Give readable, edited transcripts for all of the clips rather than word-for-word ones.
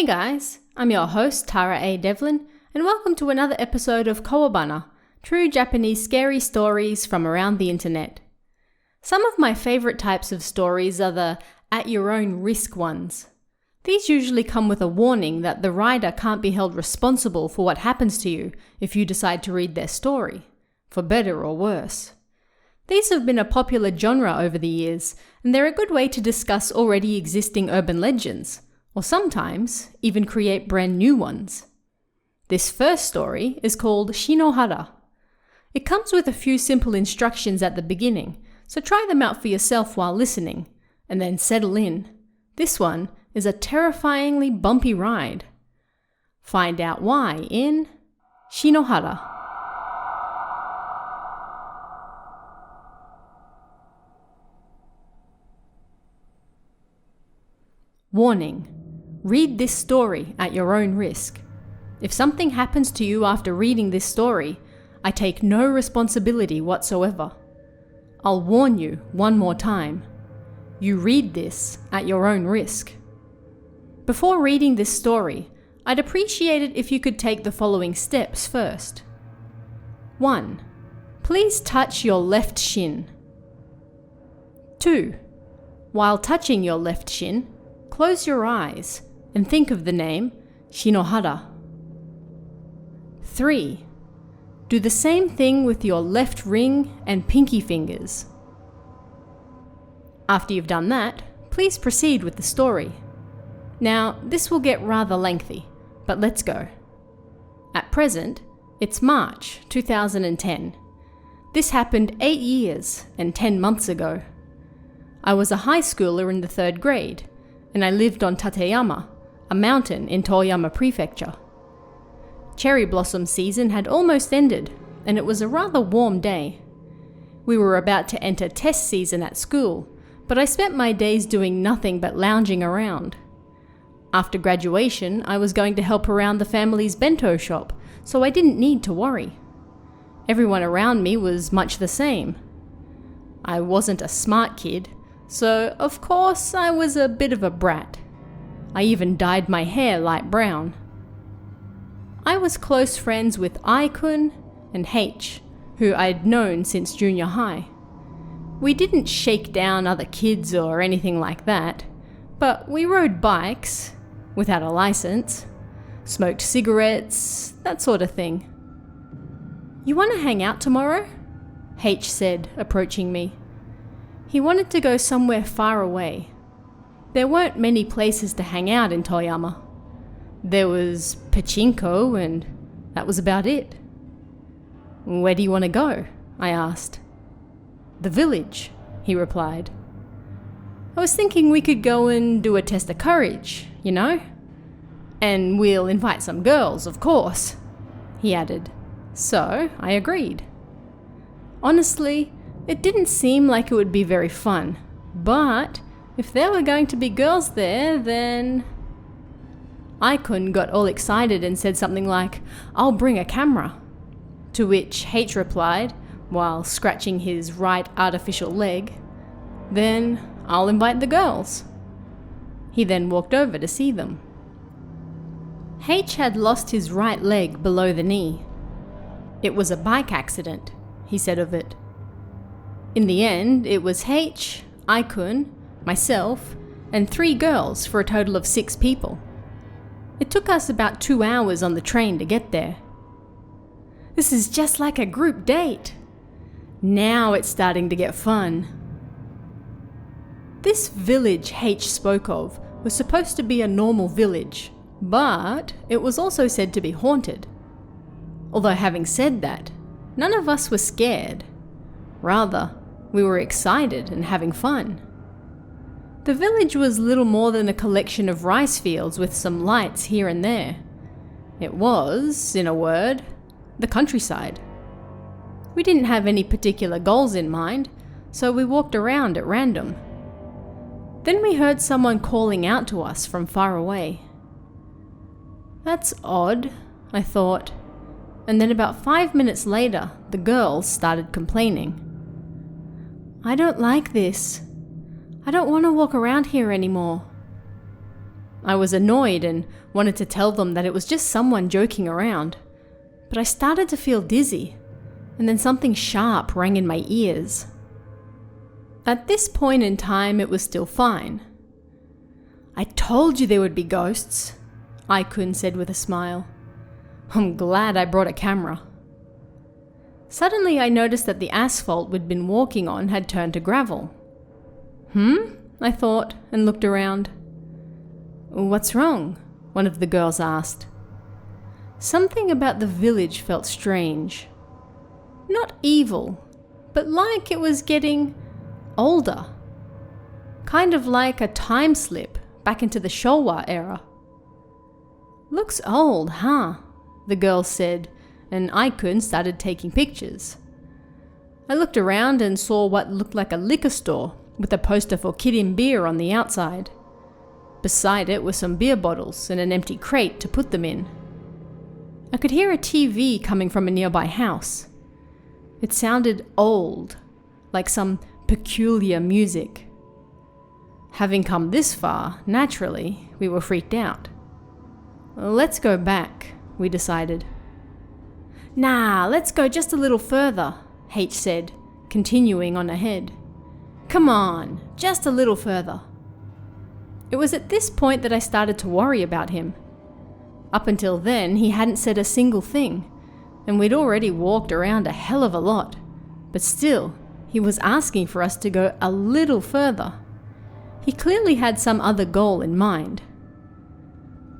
Hey guys, I'm your host Tara A. Devlin, and welcome to another episode of Kowabana, true Japanese scary stories from around the internet. Some of my favourite types of stories are the at your own risk ones. These usually come with a warning that the writer can't be held responsible for what happens to you if you decide to read their story, for better or worse. These have been a popular genre over the years, and they're a good way to discuss already existing urban legends, or sometimes even create brand new ones. This first story is called Shinobara. It comes with a few simple instructions at the beginning, so try them out for yourself while listening, and then settle in. This one is a terrifyingly bumpy ride. Find out why in Shinobara. Warning. Read this story at your own risk. If something happens to you after reading this story, I take no responsibility whatsoever. I'll warn you one more time. You read this at your own risk. Before reading this story, I'd appreciate it if you could take the following steps first. 1. Please touch your left shin. 2. While touching your left shin, close your eyes and think of the name Shinobara. 3. Do the same thing with your left ring and pinky fingers. After you've done that, please proceed with the story. Now, this will get rather lengthy, but let's go. At present, it's March 2010. This happened 8 years and 10 months ago. I was a high schooler in the 3rd grade, and I lived on Tateyama, a mountain in Toyama Prefecture. Cherry blossom season had almost ended, and it was a rather warm day. We were about to enter test season at school, but I spent my days doing nothing but lounging around. After graduation, I was going to help around the family's bento shop, so I didn't need to worry. Everyone around me was much the same. I wasn't a smart kid, so of course I was a bit of a brat. I even dyed my hair light brown. I was close friends with I-kun and H, who I'd known since junior high. We didn't shake down other kids or anything like that, but we rode bikes, without a license, smoked cigarettes, that sort of thing. You want to hang out tomorrow? H said, approaching me. He wanted to go somewhere far away. There weren't many places to hang out in Toyama. There was pachinko, and that was about it. Where do you want to go? I asked. The village, he replied. I was thinking we could go and do a test of courage, you know? And we'll invite some girls, of course, he added. So I agreed. Honestly, it didn't seem like it would be very fun, but if there were going to be girls there, then... I-kun got all excited and said something like, "I'll bring a camera." To which H replied, while scratching his right artificial leg, "Then I'll invite the girls." He then walked over to see them. H had lost his right leg below the knee. It was a bike accident, he said of it. In the end, it was H, I-kun, myself, and 3 girls for a total of 6 people. It took us about 2 hours on the train to get there. This is just like a group date. Now it's starting to get fun. This village H spoke of was supposed to be a normal village, but it was also said to be haunted. Although having said that, none of us were scared. Rather, we were excited and having fun. The village was little more than a collection of rice fields with some lights here and there. It was, in a word, the countryside. We didn't have any particular goals in mind, so we walked around at random. Then we heard someone calling out to us from far away. That's odd, I thought, and then about 5 minutes later, the girls started complaining. I don't like this. I don't want to walk around here anymore. I was annoyed and wanted to tell them that it was just someone joking around, but I started to feel dizzy, and then something sharp rang in my ears. At this point in time, it was still fine. "I told you there would be ghosts," Aikun said with a smile. "I'm glad I brought a camera." Suddenly I noticed that the asphalt we'd been walking on had turned to gravel. I thought, and looked around. "What's wrong?" one of the girls asked. Something about the village felt strange. Not evil, but like it was getting older. Kind of like a time slip back into the Showa era. "Looks old, huh?" the girl said, and Aikun started taking pictures. I looked around and saw what looked like a liquor store with a poster for Kirin beer on the outside. Beside it were some beer bottles and an empty crate to put them in. I could hear a TV coming from a nearby house. It sounded old, like some peculiar music. Having come this far, naturally, we were freaked out. "Let's go back," we decided. "Nah, let's go just a little further," H said, continuing on ahead. "Come on, just a little further." It was at this point that I started to worry about him. Up until then, he hadn't said a single thing, and we'd already walked around a hell of a lot, but still, he was asking for us to go a little further. He clearly had some other goal in mind.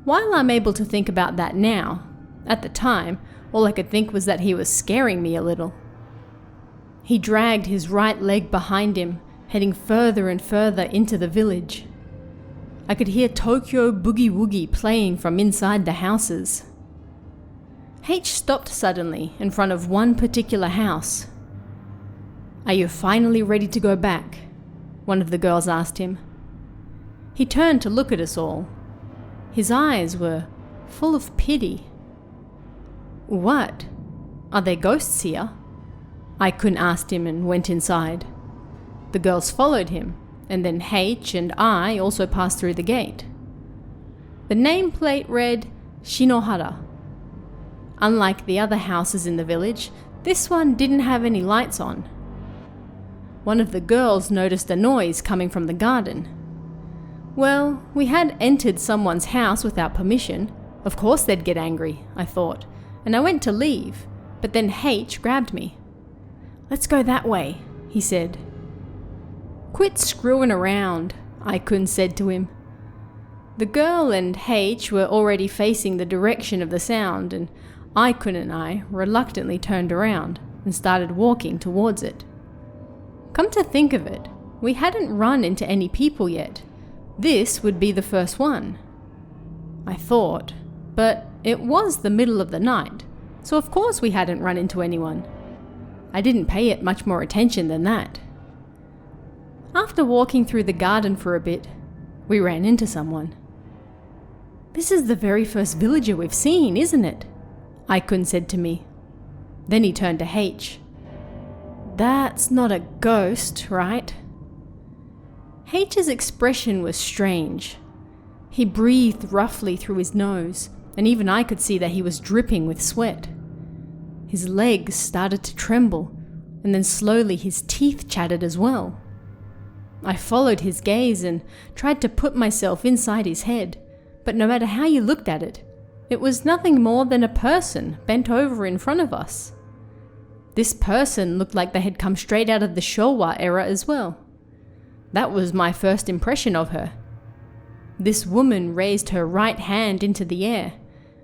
While I'm able to think about that now, at the time, all I could think was that he was scaring me a little. He dragged his right leg behind him, heading further and further into the village. I could hear Tokyo Boogie Woogie playing from inside the houses. H stopped suddenly in front of one particular house. "Are you finally ready to go back?" one of the girls asked him. He turned to look at us all. His eyes were full of pity. "What? Are there ghosts here?" Aikun asked him and went inside. The girls followed him, and then H and I also passed through the gate. The nameplate read Shinobara. Unlike the other houses in the village, this one didn't have any lights on. One of the girls noticed a noise coming from the garden. Well, we had entered someone's house without permission. Of course they'd get angry, I thought, and I went to leave, but then H grabbed me. "Let's go that way," he said. "Quit screwing around," Aikun said to him. The girl and H were already facing the direction of the sound, and Aikun and I reluctantly turned around and started walking towards it. Come to think of it, we hadn't run into any people yet. This would be the first one. I thought, but it was the middle of the night, so of course we hadn't run into anyone. I didn't pay it much more attention than that. After walking through the garden for a bit, we ran into someone. "This is the very first villager we've seen, isn't it?" Aikun said to me. Then he turned to H. "That's not a ghost, right?" H's expression was strange. He breathed roughly through his nose, and even I could see that he was dripping with sweat. His legs started to tremble, and then slowly his teeth chattered as well. I followed his gaze and tried to put myself inside his head, but no matter how you looked at it, it was nothing more than a person bent over in front of us. This person looked like they had come straight out of the Showa era as well. That was my first impression of her. This woman raised her right hand into the air,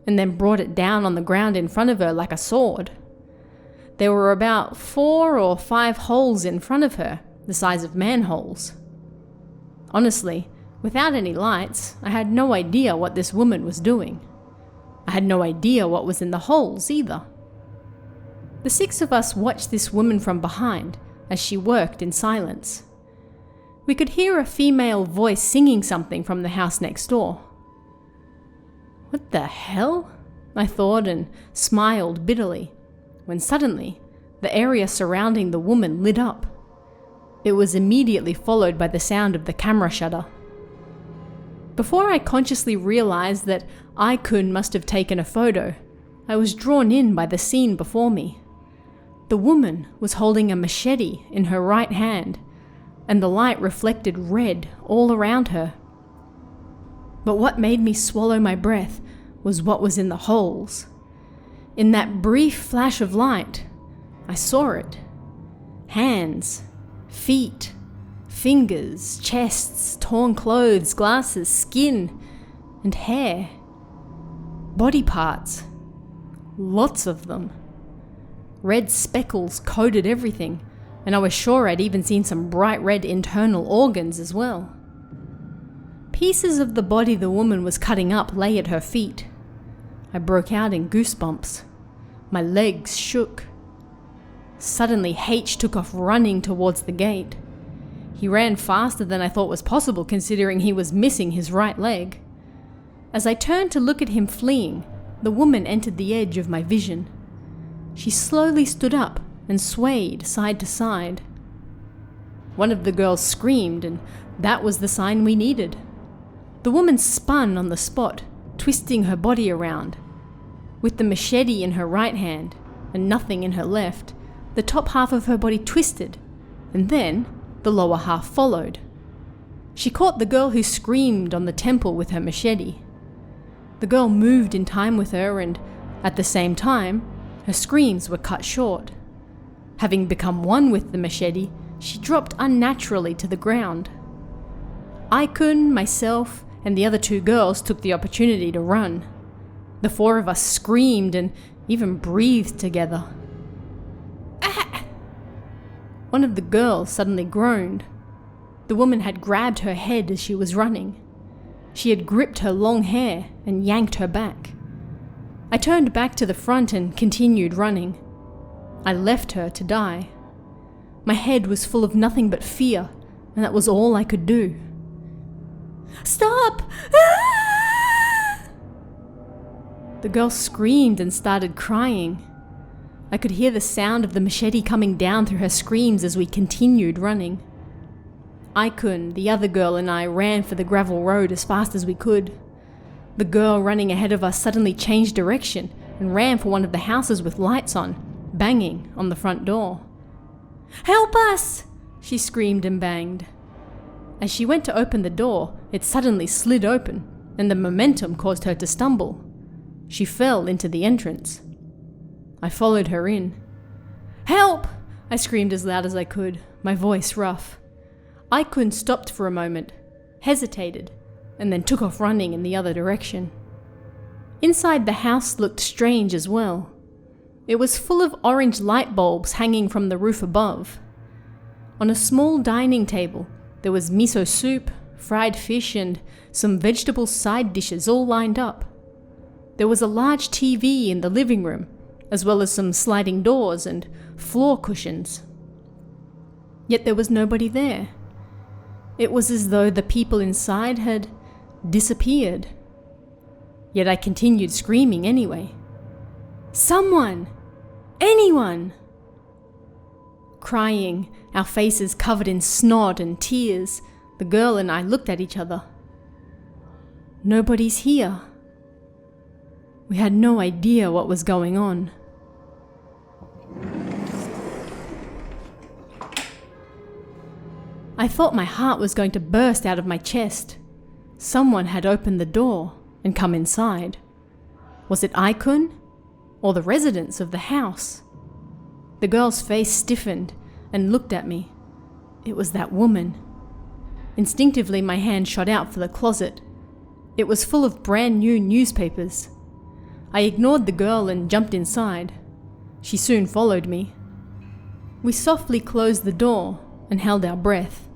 and then brought it down on the ground in front of her like a sword. There were about 4 or 5 holes in front of her, the size of manholes. Honestly, without any lights, I had no idea what this woman was doing. I had no idea what was in the holes either. The 6 of us watched this woman from behind as she worked in silence. We could hear a female voice singing something from the house next door. "What the hell?" I thought and smiled bitterly, when suddenly the area surrounding the woman lit up. It was immediately followed by the sound of the camera shutter. Before I consciously realized that I-kun must have taken a photo, I was drawn in by the scene before me. The woman was holding a machete in her right hand, and the light reflected red all around her. But what made me swallow my breath was what was in the holes. In that brief flash of light, I saw it. Hands, feet, fingers, chests, torn clothes, glasses, skin, and hair. Body parts. Lots of them. Red speckles coated everything, and I was sure I'd even seen some bright red internal organs as well. Pieces of the body the woman was cutting up lay at her feet. I broke out in goosebumps. My legs shook. Suddenly, H took off running towards the gate. He ran faster than I thought was possible considering he was missing his right leg. As I turned to look at him fleeing, the woman entered the edge of my vision. She slowly stood up and swayed side to side. One of the girls screamed, and that was the sign we needed. The woman spun on the spot, twisting her body around. With the machete in her right hand and nothing in her left, the top half of her body twisted, and then the lower half followed. She caught the girl who screamed on the temple with her machete. The girl moved in time with her, and at the same time, her screams were cut short. Having become one with the machete, she dropped unnaturally to the ground. I-kun, myself, and the other two girls took the opportunity to run. The four of us screamed and even breathed together. Ah! One of the girls suddenly groaned. The woman had grabbed her head as she was running. She had gripped her long hair and yanked her back. I turned back to the front and continued running. I left her to die. My head was full of nothing but fear, and that was all I could do. Stop! Ah! The girl screamed and started crying. I could hear the sound of the machete coming down through her screams as we continued running. I-kun, the other girl, and I ran for the gravel road as fast as we could. The girl running ahead of us suddenly changed direction and ran for one of the houses with lights on, banging on the front door. Help us! She screamed and banged. As she went to open the door, it suddenly slid open, and the momentum caused her to stumble. She fell into the entrance. I followed her in. Help! I screamed as loud as I could, my voice rough. I-kun stopped for a moment, hesitated, and then took off running in the other direction. Inside the house looked strange as well. It was full of orange light bulbs hanging from the roof above. On a small dining table, there was miso soup, fried fish, and some vegetable side dishes all lined up. There was a large TV in the living room, as well as some sliding doors and floor cushions. Yet there was nobody there. It was as though the people inside had disappeared. Yet I continued screaming anyway. Someone! Anyone! Crying, our faces covered in snot and tears, the girl and I looked at each other. Nobody's here. We had no idea what was going on. I thought my heart was going to burst out of my chest. Someone had opened the door and come inside. Was it I-kun? Or the residents of the house? The girl's face stiffened and looked at me. It was that woman. Instinctively, my hand shot out for the closet. It was full of brand new newspapers. I ignored the girl and jumped inside. She soon followed me. We softly closed the door and held our breath.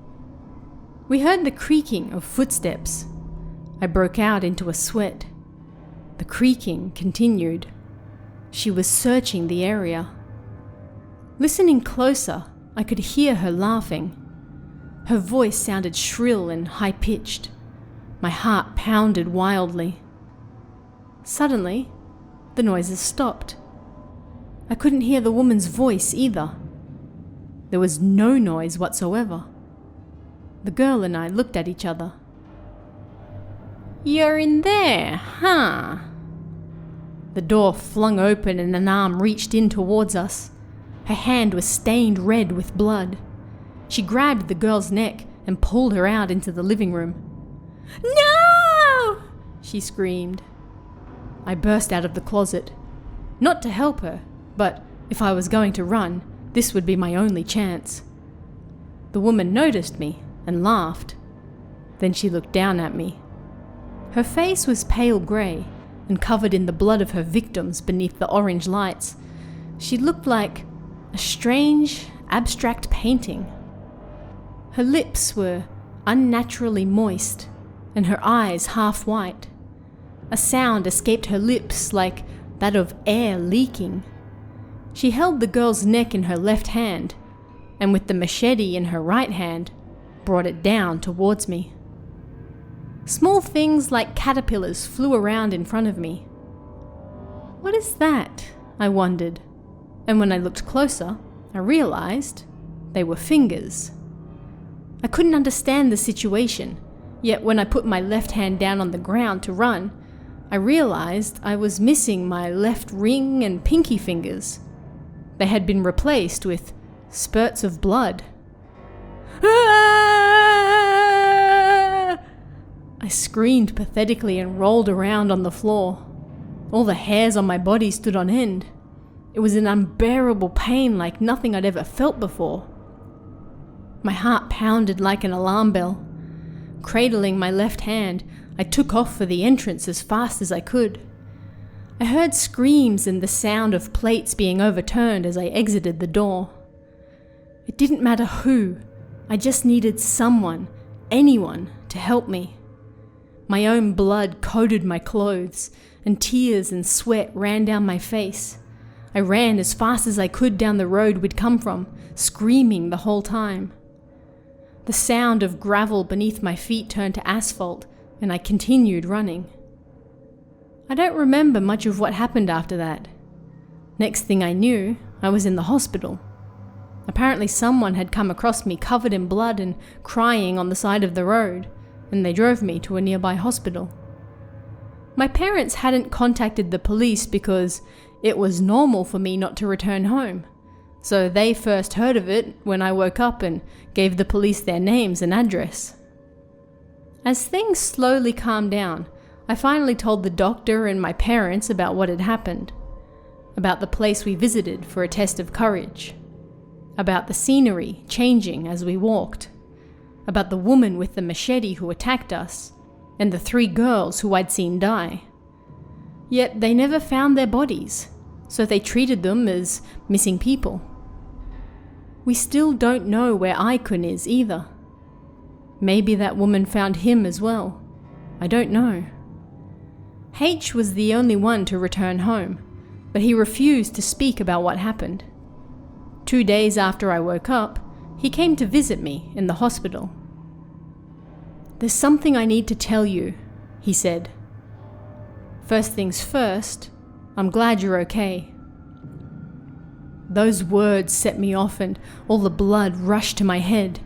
We heard the creaking of footsteps. I broke out into a sweat. The creaking continued. She was searching the area. Listening closer, I could hear her laughing. Her voice sounded shrill and high-pitched. My heart pounded wildly. Suddenly, the noises stopped. I couldn't hear the woman's voice either. There was no noise whatsoever. The girl and I looked at each other. You're in there, huh? The door flung open and an arm reached in towards us. Her hand was stained red with blood. She grabbed the girl's neck and pulled her out into the living room. "No!" she screamed. I burst out of the closet. Not to help her, but if I was going to run, this would be my only chance. The woman noticed me and laughed. Then she looked down at me. Her face was pale grey and covered in the blood of her victims beneath the orange lights. She looked like a strange, abstract painting. Her lips were unnaturally moist and her eyes half white. A sound escaped her lips like that of air leaking. She held the girl's neck in her left hand and with the machete in her right hand, brought it down towards me. Small things like caterpillars flew around in front of me. What is that? I wondered, and when I looked closer, I realized they were fingers. I couldn't understand the situation, yet when I put my left hand down on the ground to run, I realized I was missing my left ring and pinky fingers. They had been replaced with spurts of blood. I screamed pathetically and rolled around on the floor. All the hairs on my body stood on end. It was an unbearable pain like nothing I'd ever felt before. My heart pounded like an alarm bell. Cradling my left hand, I took off for the entrance as fast as I could. I heard screams and the sound of plates being overturned as I exited the door. It didn't matter who, I just needed someone, anyone, to help me. My own blood coated my clothes, and tears and sweat ran down my face. I ran as fast as I could down the road we'd come from, screaming the whole time. The sound of gravel beneath my feet turned to asphalt, and I continued running. I don't remember much of what happened after that. Next thing I knew, I was in the hospital. Apparently someone had come across me covered in blood and crying on the side of the road, and they drove me to a nearby hospital. My parents hadn't contacted the police because it was normal for me not to return home, so they first heard of it when I woke up and gave the police their names and address. As things slowly calmed down, I finally told the doctor and my parents about what had happened, about the place we visited for a test of courage, about the scenery changing as we walked, about the woman with the machete who attacked us, and the 3 girls who I'd seen die. Yet they never found their bodies, so they treated them as missing people. We still don't know where Icon is either. Maybe that woman found him as well. I don't know. H was the only one to return home, but he refused to speak about what happened. 2 days after I woke up, he came to visit me in the hospital. "There's something I need to tell you," he said. "First things first, I'm glad you're okay." Those words set me off and all the blood rushed to my head.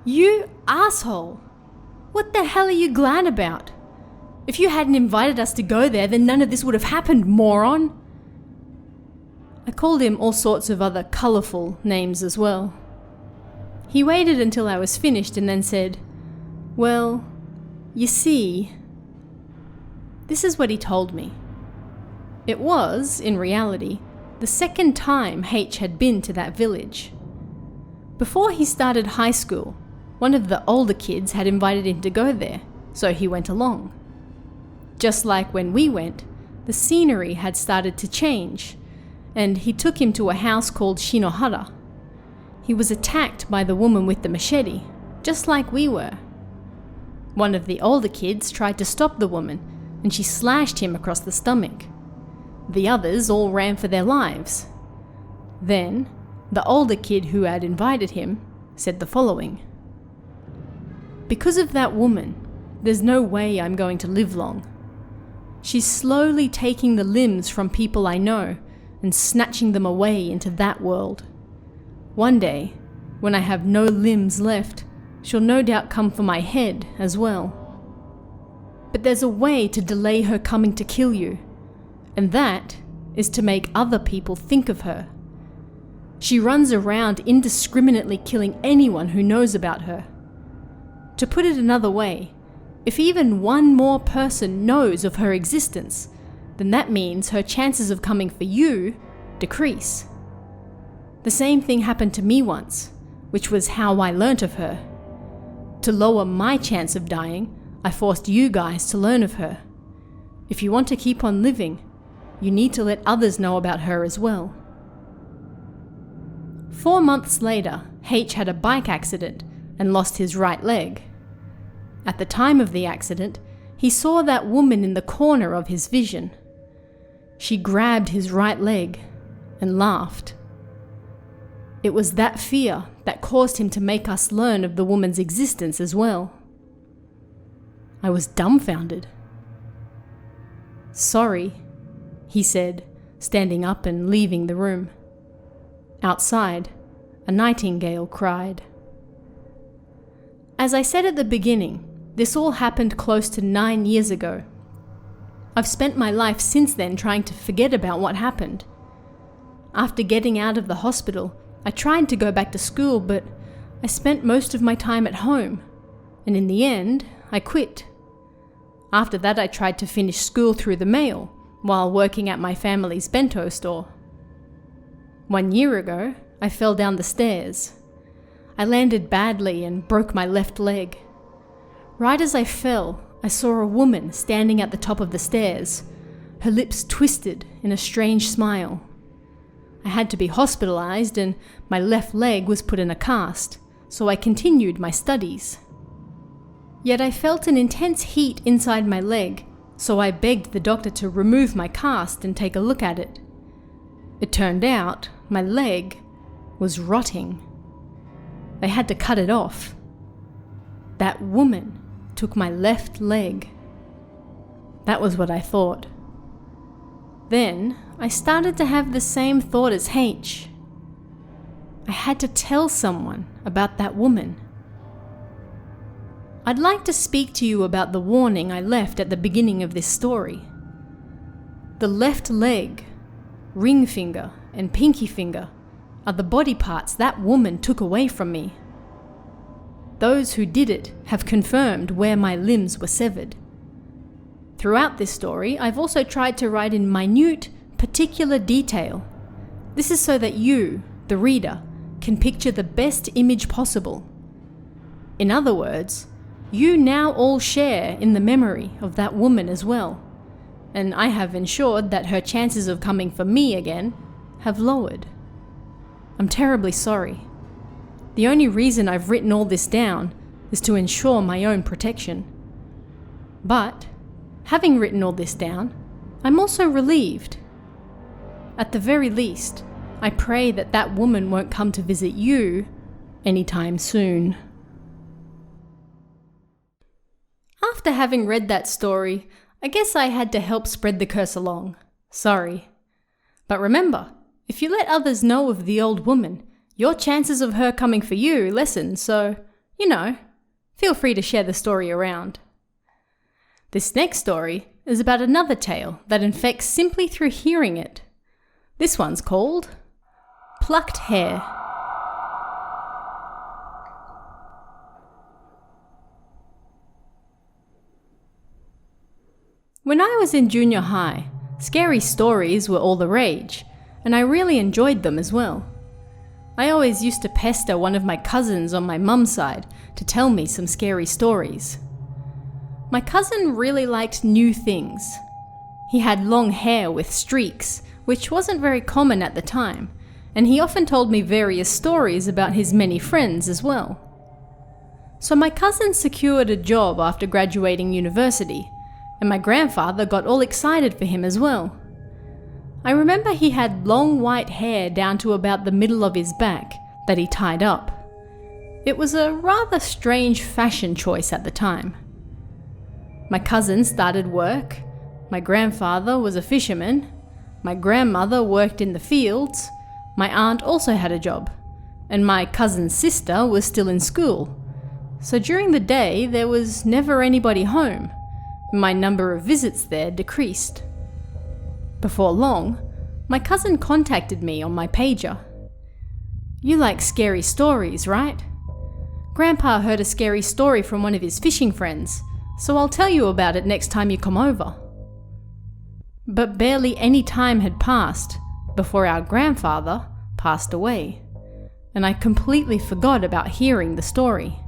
"You asshole! What the hell are you glad about? If you hadn't invited us to go there, then none of this would have happened, moron!" I called him all sorts of other colourful names as well. He waited until I was finished and then said, "Well, you see..." This is what he told me. It was, in reality, the second time H had been to that village. Before he started high school, one of the older kids had invited him to go there, so he went along. Just like when we went, the scenery had started to change, and he took him to a house called Shinobara. He was attacked by the woman with the machete, just like we were. One of the older kids tried to stop the woman, and she slashed him across the stomach. The others all ran for their lives. Then, the older kid who had invited him said the following: "Because of that woman, there's no way I'm going to live long. She's slowly taking the limbs from people I know and snatching them away into that world. One day, when I have no limbs left, she'll no doubt come for my head as well." But there's a way to delay her coming to kill you, and that is to make other people think of her. She runs around indiscriminately killing anyone who knows about her. To put it another way, if even one more person knows of her existence, then that means her chances of coming for you decrease. The same thing happened to me once, which was how I learnt of her. To lower my chance of dying, I forced you guys to learn of her. If you want to keep on living, you need to let others know about her as well. 4 months later, H had a bike accident and lost his right leg. At the time of the accident, he saw that woman in the corner of his vision. She grabbed his right leg and laughed. It was that fear that caused him to make us learn of the woman's existence as well. I was dumbfounded. "Sorry," he said, standing up and leaving the room. Outside, a nightingale cried. As I said at the beginning, this all happened close to 9 years ago. I've spent my life since then trying to forget about what happened. After getting out of the hospital, I tried to go back to school, but I spent most of my time at home, and in the end, I quit. After that, I tried to finish school through the mail, while working at my family's bento store. 1 year ago, I fell down the stairs. I landed badly and broke my left leg. Right as I fell, I saw a woman standing at the top of the stairs, her lips twisted in a strange smile. I had to be hospitalized and my left leg was put in a cast, so I continued my studies. Yet I felt an intense heat inside my leg, so I begged the doctor to remove my cast and take a look at it. It turned out my leg was rotting. They had to cut it off. That woman took my left leg. That was what I thought. Then I started to have the same thought as H. I had to tell someone about that woman. I'd like to speak to you about the warning I left at the beginning of this story. The left leg, ring finger, and pinky finger are the body parts that woman took away from me. Those who did it have confirmed where my limbs were severed. Throughout this story, I've also tried to write in minute, particular detail. This is so that you, the reader, can picture the best image possible. In other words, you now all share in the memory of that woman as well, and I have ensured that her chances of coming for me again have lowered. I'm terribly sorry. The only reason I've written all this down is to ensure my own protection. But, having written all this down, I'm also relieved. At the very least, I pray that that woman won't come to visit you anytime soon. After having read that story, I guess I had to help spread the curse along. Sorry. But remember, if you let others know of the old woman, your chances of her coming for you lessen, so, feel free to share the story around. This next story is about another tale that infects simply through hearing it. This one's called Plucked Hair. When I was in junior high, scary stories were all the rage, and I really enjoyed them as well. I always used to pester one of my cousins on my mum's side to tell me some scary stories. My cousin really liked new things. He had long hair with streaks, which wasn't very common at the time, and he often told me various stories about his many friends as well. So my cousin secured a job after graduating university, and my grandfather got all excited for him as well. I remember he had long white hair down to about the middle of his back that he tied up. It was a rather strange fashion choice at the time. My cousin started work, my grandfather was a fisherman, my grandmother worked in the fields, my aunt also had a job, and my cousin's sister was still in school. So during the day there was never anybody home, My number of visits there decreased. Before long, my cousin contacted me on my pager. "You like scary stories, right? Grandpa heard a scary story from one of his fishing friends, so I'll tell you about it next time you come over." But barely any time had passed before our grandfather passed away, and I completely forgot about hearing the story.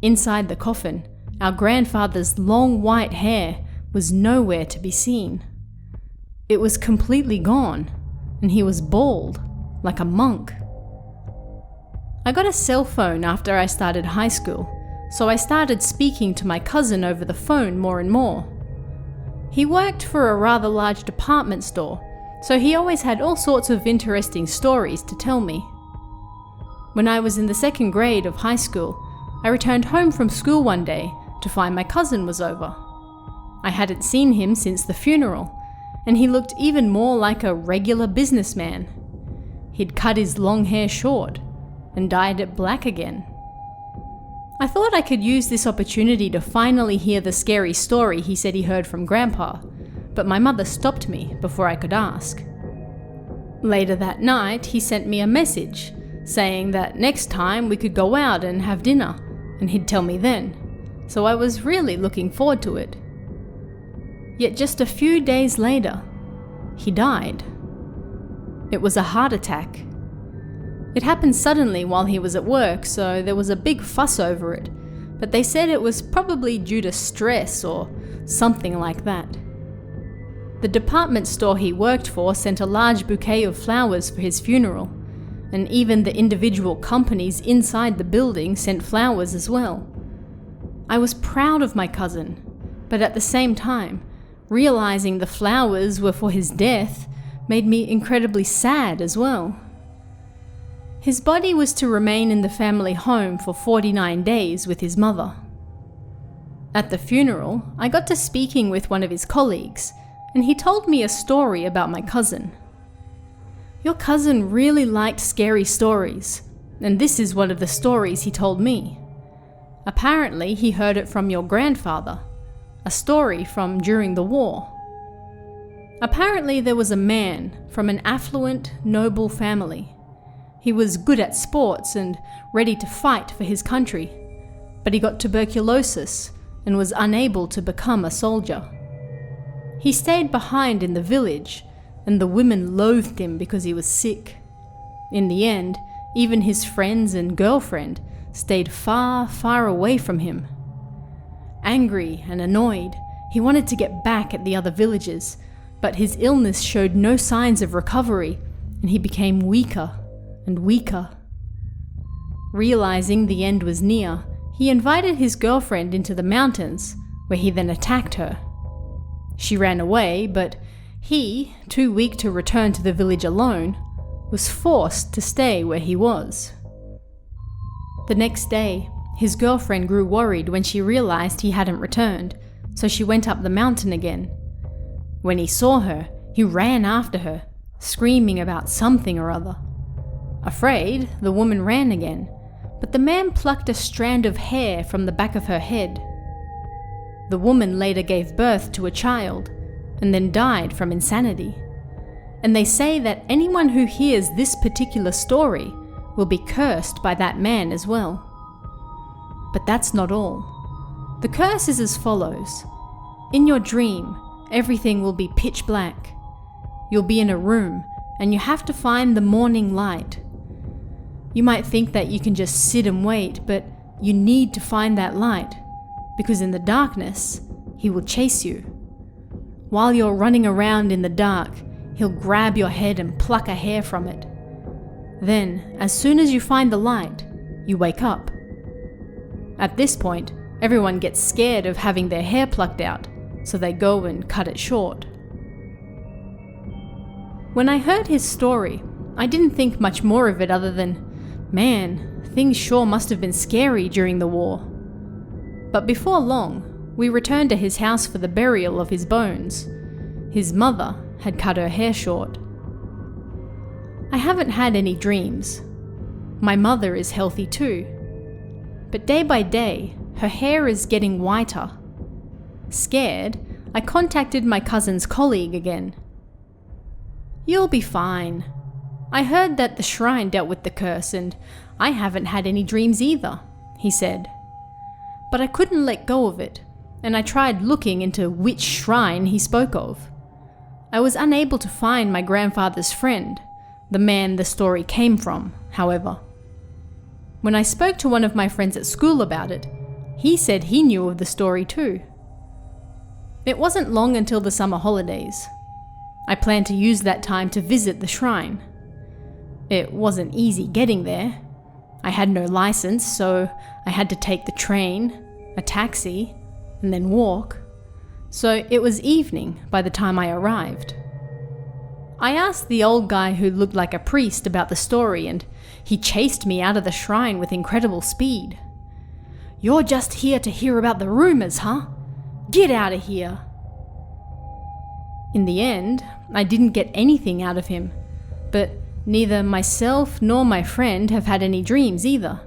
Inside the coffin, our grandfather's long white hair was nowhere to be seen. It was completely gone, and he was bald, like a monk. I got a cell phone after I started high school, so I started speaking to my cousin over the phone more and more. He worked for a rather large department store, so he always had all sorts of interesting stories to tell me. When I was in the 2nd grade of high school, I returned home from school one day to find my cousin was over. I hadn't seen him since the funeral, and he looked even more like a regular businessman. He'd cut his long hair short and dyed it black again. I thought I could use this opportunity to finally hear the scary story he said he heard from Grandpa, but my mother stopped me before I could ask. Later that night, he sent me a message saying that next time we could go out and have dinner, and he'd tell me then, so I was really looking forward to it. Yet just a few days later, he died. It was a heart attack. It happened suddenly while he was at work, so there was a big fuss over it, but they said it was probably due to stress or something like that. The department store he worked for sent a large bouquet of flowers for his funeral, and even the individual companies inside the building sent flowers as well. I was proud of my cousin, but at the same time, realizing the flowers were for his death made me incredibly sad as well. His body was to remain in the family home for 49 days with his mother. At the funeral, I got to speaking with one of his colleagues, and he told me a story about my cousin. "Your cousin really liked scary stories, and this is one of the stories he told me. Apparently, he heard it from your grandfather, a story from during the war. Apparently, there was a man from an affluent, noble family. He was good at sports and ready to fight for his country, but he got tuberculosis and was unable to become a soldier. He stayed behind in the village, and the women loathed him because he was sick. In the end, even his friends and girlfriend stayed far, far away from him. Angry and annoyed, he wanted to get back at the other villagers, but his illness showed no signs of recovery, and he became weaker and weaker. Realizing the end was near, he invited his girlfriend into the mountains, where he then attacked her. She ran away, but he, too weak to return to the village alone, was forced to stay where he was. The next day, his girlfriend grew worried when she realized he hadn't returned, so she went up the mountain again. When he saw her, he ran after her, screaming about something or other. Afraid, the woman ran again, but the man plucked a strand of hair from the back of her head. The woman later gave birth to a child, and then died from insanity. And they say that anyone who hears this particular story will be cursed by that man as well. But that's not all. The curse is as follows. In your dream, everything will be pitch black. You'll be in a room, and you have to find the morning light. You might think that you can just sit and wait, but you need to find that light, because in the darkness, he will chase you. While you're running around in the dark, he'll grab your head and pluck a hair from it. Then, as soon as you find the light, you wake up. At this point, everyone gets scared of having their hair plucked out, so they go and cut it short. When I heard his story, I didn't think much more of it other than, man, things sure must have been scary during the war. But before long, we returned to his house for the burial of his bones. His mother had cut her hair short. I haven't had any dreams. My mother is healthy too. But day by day, her hair is getting whiter. Scared, I contacted my cousin's colleague again. "You'll be fine. I heard that the shrine dealt with the curse and I haven't had any dreams either," he said. But I couldn't let go of it, and I tried looking into which shrine he spoke of. I was unable to find my grandfather's friend, the man the story came from, however. When I spoke to one of my friends at school about it, he said he knew of the story too. It wasn't long until the summer holidays. I planned to use that time to visit the shrine. It wasn't easy getting there. I had no license, so I had to take the train, a taxi, and then walk. So it was evening by the time I arrived. I asked the old guy who looked like a priest about the story, and he chased me out of the shrine with incredible speed. "You're just here to hear about the rumors, huh? Get out of here!" In the end, I didn't get anything out of him, but neither myself nor my friend have had any dreams either.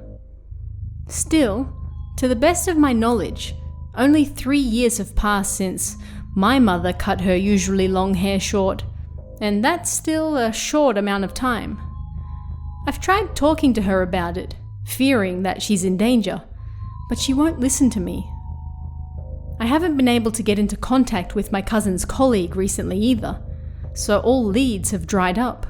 Still, to the best of my knowledge, only 3 years have passed since my mother cut her usually long hair short, and that's still a short amount of time. I've tried talking to her about it, fearing that she's in danger, but she won't listen to me. I haven't been able to get into contact with my cousin's colleague recently either, so all leads have dried up.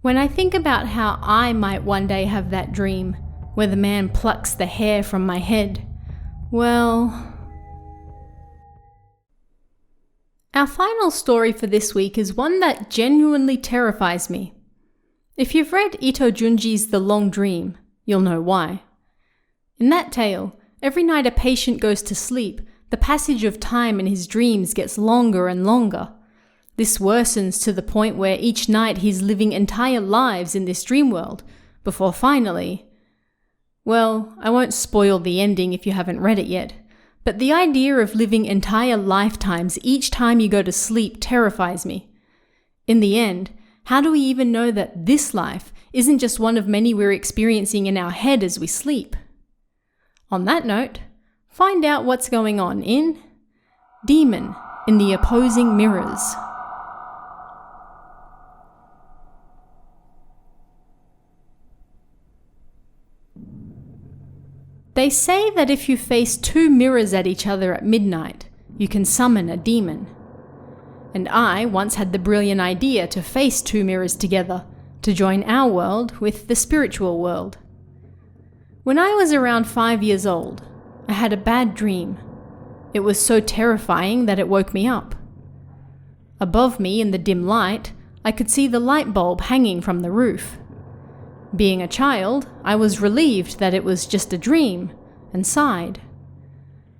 When I think about how I might one day have that dream, where the man plucks the hair from my head, well... Our final story for this week is one that genuinely terrifies me. If you've read Ito Junji's The Long Dream, you'll know why. In that tale, every night a patient goes to sleep, the passage of time in his dreams gets longer and longer. This worsens to the point where each night he's living entire lives in this dream world, before finally... Well, I won't spoil the ending if you haven't read it yet, but the idea of living entire lifetimes each time you go to sleep terrifies me. In the end, how do we even know that this life isn't just one of many we're experiencing in our head as we sleep? On that note, find out what's going on in Demon in the Opposing Mirrors. They say that if you face 2 mirrors at each other at midnight, you can summon a demon. And I once had the brilliant idea to face 2 mirrors together, to join our world with the spiritual world. When I was around 5 years old, I had a bad dream. It was so terrifying that it woke me up. Above me in the dim light, I could see the light bulb hanging from the roof. Being a child, I was relieved that it was just a dream, and sighed.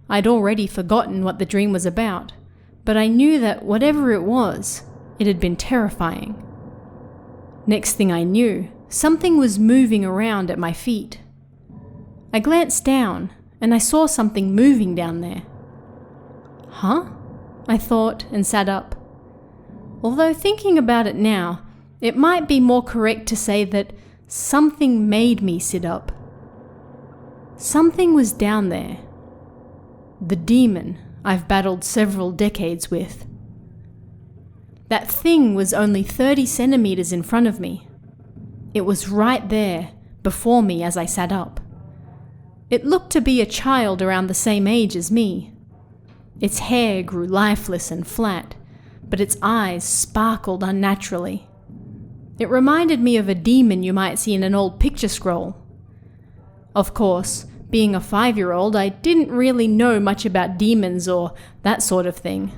I'd already forgotten what the dream was about, but I knew that whatever it was, it had been terrifying. Next thing I knew, something was moving around at my feet. I glanced down, and I saw something moving down there. Huh? I thought, and sat up. Although thinking about it now, it might be more correct to say that something made me sit up. Something was down there. The demon I've battled several decades with. That thing was only 30 centimeters in front of me. It was right there, before me as I sat up. It looked to be a child around the same age as me. Its hair grew lifeless and flat, but its eyes sparkled unnaturally. It reminded me of a demon you might see in an old picture scroll. Of course, being a 5-year-old, I didn't really know much about demons or that sort of thing.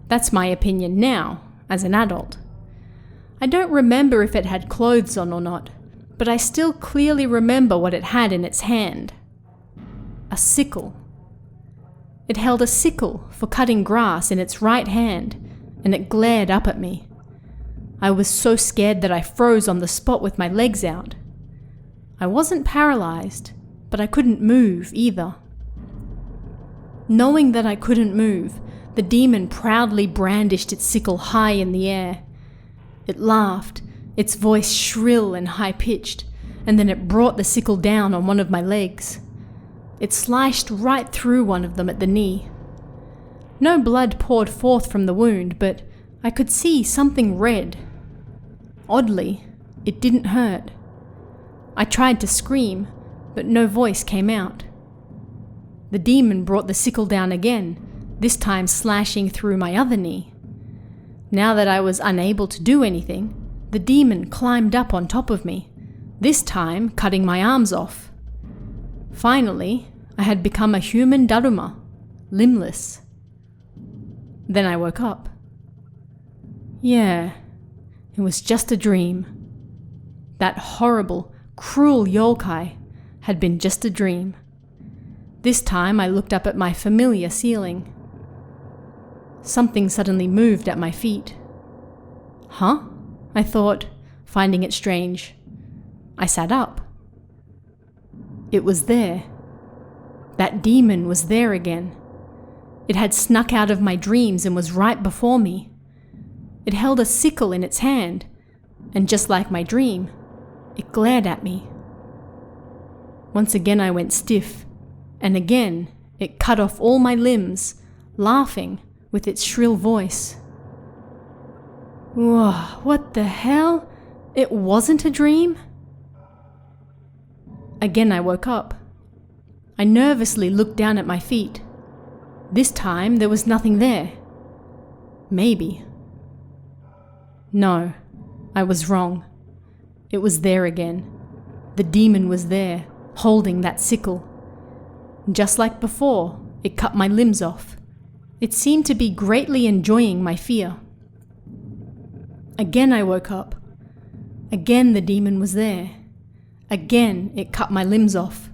That's my opinion now, as an adult. I don't remember if it had clothes on or not, but I still clearly remember what it had in its hand. A sickle. It held a sickle for cutting grass in its right hand, and it glared up at me. I was so scared that I froze on the spot with my legs out. I wasn't paralyzed, but I couldn't move either. Knowing that I couldn't move, the demon proudly brandished its sickle high in the air. It laughed, its voice shrill and high-pitched, and then it brought the sickle down on one of my legs. It sliced right through one of them at the knee. No blood poured forth from the wound, but I could see something red. Oddly, it didn't hurt. I tried to scream, but no voice came out. The demon brought the sickle down again, this time slashing through my other knee. Now that I was unable to do anything, the demon climbed up on top of me, this time cutting my arms off. Finally, I had become a human Daruma, limbless. Then I woke up. Yeah, it was just a dream. That horrible, cruel yokai had been just a dream. This time I looked up at my familiar ceiling. Something suddenly moved at my feet. Huh? I thought, finding it strange. I sat up. It was there. That demon was there again. It had snuck out of my dreams and was right before me. It held a sickle in its hand, and just like my dream, it glared at me. Once again I went stiff, and again it cut off all my limbs, laughing with its shrill voice. Whoa, what the hell? It wasn't a dream? Again I woke up. I nervously looked down at my feet. This time there was nothing there. Maybe. No, I was wrong. It was there again. The demon was there, holding that sickle. Just like before, it cut my limbs off. It seemed to be greatly enjoying my fear. Again I woke up. Again the demon was there. Again it cut my limbs off.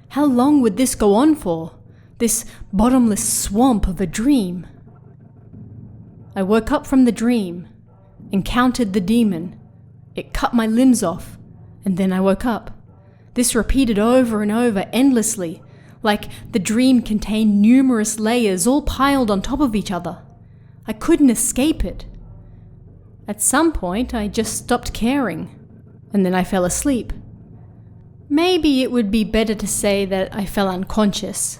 How long would this go on for? This bottomless swamp of a dream? I woke up from the dream, encountered the demon. It cut my limbs off, and then I woke up. This repeated over and over endlessly, like the dream contained numerous layers all piled on top of each other. I couldn't escape it. At some point, I just stopped caring, and then I fell asleep. Maybe it would be better to say that I fell unconscious.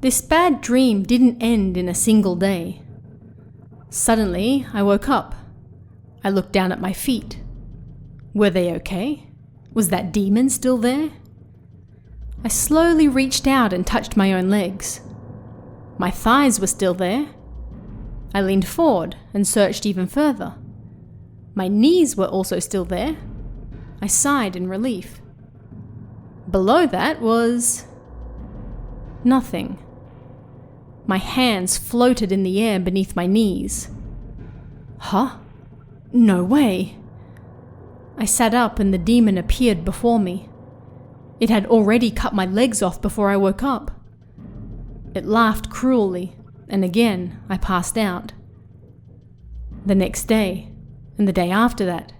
This bad dream didn't end in a single day. Suddenly, I woke up. I looked down at my feet. Were they okay? Was that demon still there? I slowly reached out and touched my own legs. My thighs were still there. I leaned forward and searched even further. My knees were also still there. I sighed in relief. Below that was nothing. My hands floated in the air beneath my knees. Huh? No way. I sat up and the demon appeared before me. It had already cut my legs off before I woke up. It laughed cruelly, and again I passed out. The next day, and the day after that,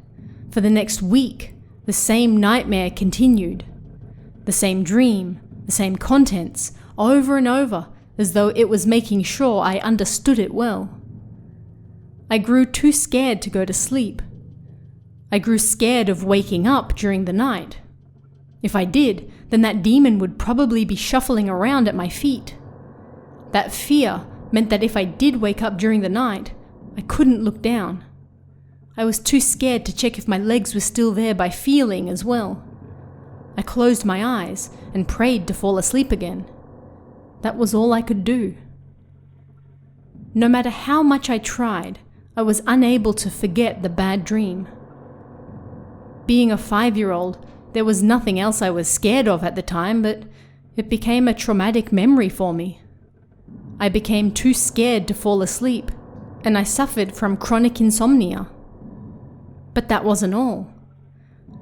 for the next week, the same nightmare continued. The same dream, the same contents, over and over, as though it was making sure I understood it well. I grew too scared to go to sleep. I grew scared of waking up during the night. If I did, then that demon would probably be shuffling around at my feet. That fear meant that if I did wake up during the night, I couldn't look down. I was too scared to check if my legs were still there by feeling as well. I closed my eyes and prayed to fall asleep again. That was all I could do. No matter how much I tried, I was unable to forget the bad dream. Being a 5-year-old, there was nothing else I was scared of at the time, but it became a traumatic memory for me. I became too scared to fall asleep, and I suffered from chronic insomnia. But that wasn't all.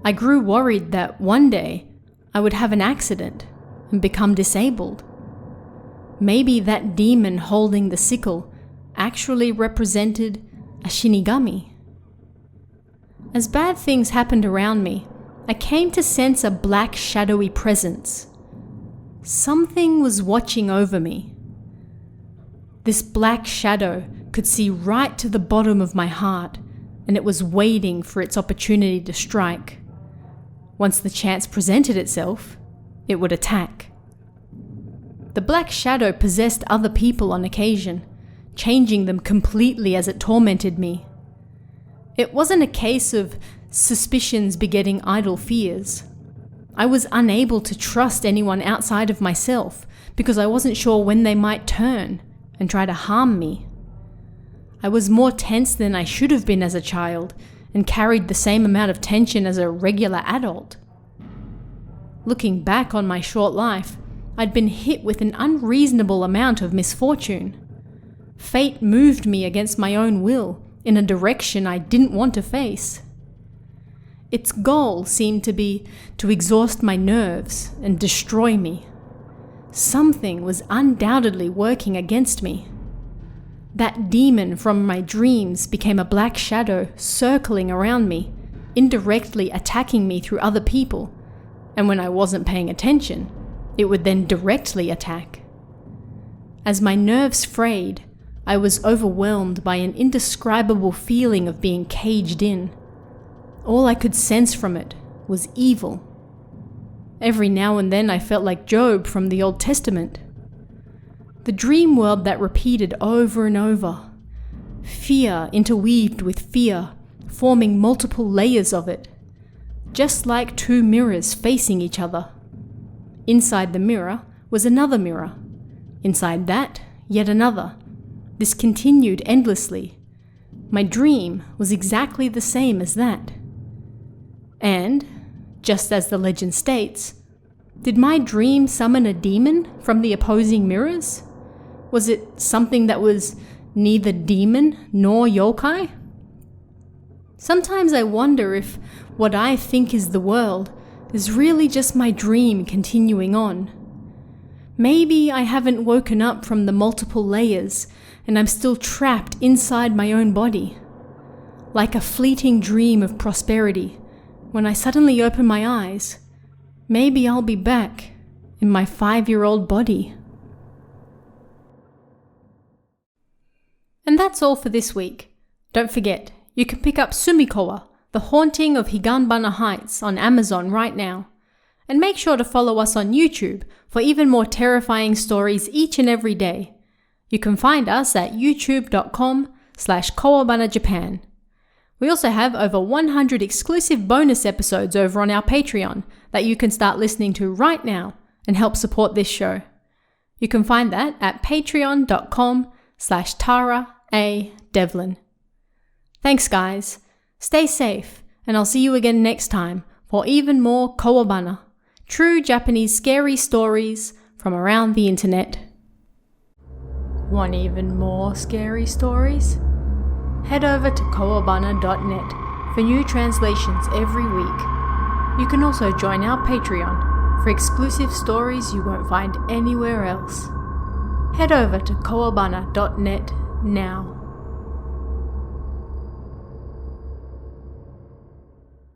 I grew worried that one day I would have an accident and become disabled. Maybe that demon holding the sickle actually represented a Shinigami. As bad things happened around me, I came to sense a black shadowy presence. Something was watching over me. This black shadow could see right to the bottom of my heart, and it was waiting for its opportunity to strike. Once the chance presented itself, it would attack. The black shadow possessed other people on occasion, changing them completely as it tormented me. It wasn't a case of suspicions begetting idle fears. I was unable to trust anyone outside of myself because I wasn't sure when they might turn and try to harm me. I was more tense than I should have been as a child and carried the same amount of tension as a regular adult. Looking back on my short life, I'd been hit with an unreasonable amount of misfortune. Fate moved me against my own will in a direction I didn't want to face. Its goal seemed to be to exhaust my nerves and destroy me. Something was undoubtedly working against me. That demon from my dreams became a black shadow circling around me, indirectly attacking me through other people, and when I wasn't paying attention, it would then directly attack. As my nerves frayed, I was overwhelmed by an indescribable feeling of being caged in. All I could sense from it was evil. Every now and then I felt like Job from the Old Testament. The dream world that repeated over and over. Fear interweaved with fear, forming multiple layers of it. Just like two mirrors facing each other. Inside the mirror was another mirror. Inside that, yet another. This continued endlessly. My dream was exactly the same as that. And, just as the legend states, did my dream summon a demon from the opposing mirrors? Was it something that was neither demon nor yokai? Sometimes I wonder if what I think is the world is really just my dream continuing on. Maybe I haven't woken up from the multiple layers and I'm still trapped inside my own body. Like a fleeting dream of prosperity, when I suddenly open my eyes, maybe I'll be back in my 5-year-old body. And that's all for this week. Don't forget, you can pick up Sumikowa, The Haunting of Higanbana Heights on Amazon right now. And make sure to follow us on YouTube for even more terrifying stories each and every day. You can find us at youtube.com/Kowabana Japan. We also have over 100 exclusive bonus episodes over on our Patreon that you can start listening to right now and help support this show. You can find that at patreon.com/Tara A. Devlin. Thanks guys, stay safe, and I'll see you again next time for even more Kowabana, true Japanese scary stories from around the internet. Want even more scary stories? Head over to kowabana.net for new translations every week. You can also join our Patreon for exclusive stories you won't find anywhere else. Head over to kowabana.net now.